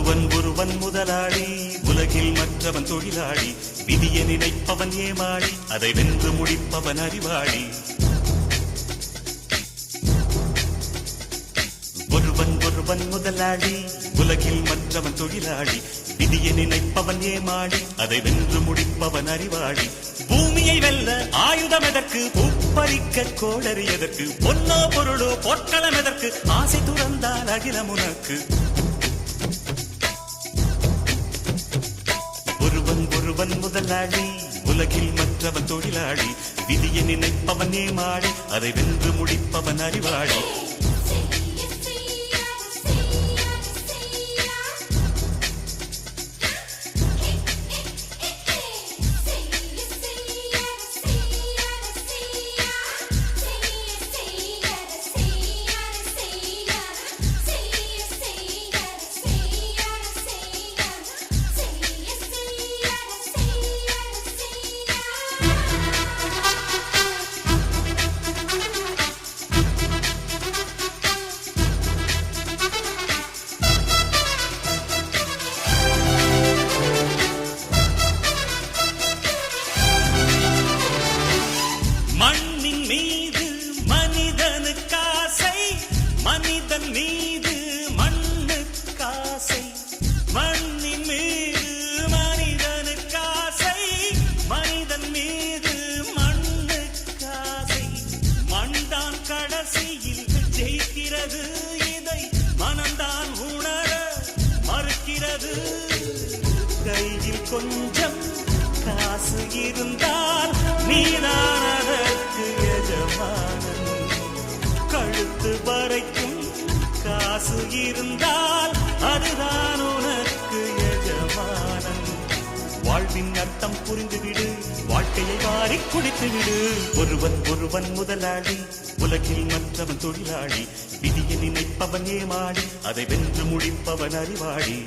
ஒருவன் முதலாளி, உலகில் மற்றவன் தொழிலாளி. விதியை நினைப்பவன் ஏமாளி, அதை வென்று முடிப்பவன் அறிவாளி. ஒருவன் முதலாளி, உலகில் மற்றவன் தொழிலாளி. விதியை நினைப்பவன் ஏமாளி, அதை வென்று முடிப்பவன் அறிவாளி. பூமியை வெல்ல ஆயுதம் எதற்கு, பூப்பறிக்க கோடரி எதற்கு, பொன்னோ பொருளோ பொற்களம் எதற்கு, ஆசை துறந்தால் அகிலம் உனக்கு. ஒருவன் முதலாளி, உலகில் மற்றவன் தொழிலாளி. விதியை நினைப்பவன் ஏமாளி, அதை வென்று முடிப்பவன் அறிவாளி. மனிதன் மீது மண்ணுக்காசை, மண்ணின் மீது மனிதனுக்காசை, மனிதன் மீது மண்ணுக்காசை. மண்தான் கடைசியில் ஜெயிக்கிறது, இதை மனம்தான் உணர மறுக்கிறது. கையில் கொஞ்சம் காசு இருந்தால் நீதான் அதற்கு எஜமானன். கழுத்து வரைக்கும் காசு இருந்தால் அதுதான் உனக்கு எஜமானன். வாழ்வின் அர்த்தம் புரிந்துவிடு, வாழ்க்கையை வாரி குடித்துவிடு. ஒருவன் முதலாளி, உலகில் மற்றவன் தொழிலாளி. விதியை நினைப்பவன் ஏமாளி, அதை வென்று முடிப்பவன் அறிவாளி.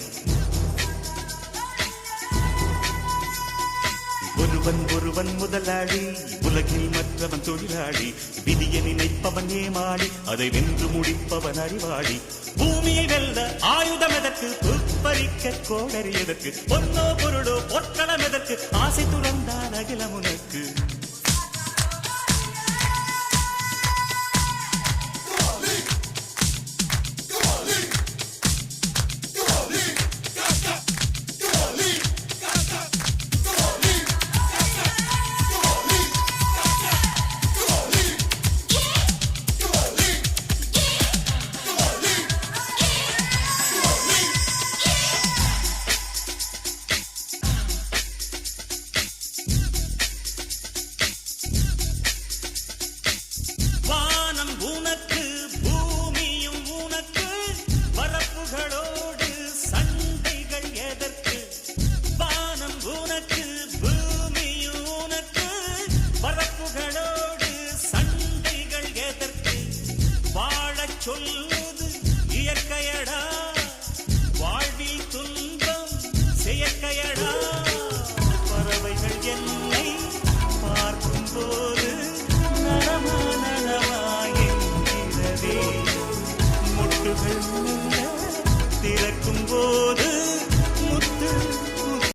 ஒருவன் முதலாளி, உலகில் மற்றவன் தொழிலாளி. விதியை நினைப்பவன் ஏமாளி, அதை வென்று முடிப்பவன் அறிவாளி. பூமியை வெல்ல ஆயுதம் எதற்கு, துப்பறிக்க கோடரி எதற்கு, பொன்னோ பொருளோ பொற்களம் எதற்கு, ஆசை துறந்தால் அகிலம் உனக்கு. உனக்கு பூமியும் உனக்கு, வரப்புகளோடு சண்டைகள் எதற்கு. வானம் உனக்கு பூமியும் உனக்கு, வரப்புகளோடு சண்டைகள் எதற்கு. வாழச் சொல்வது இயற்கையடா, வாழ்வில் துன்பம் செயற்கையடா. பறவைகள் என்னை பார்க்கும் போது முட்டுகள் திறக்கும் போது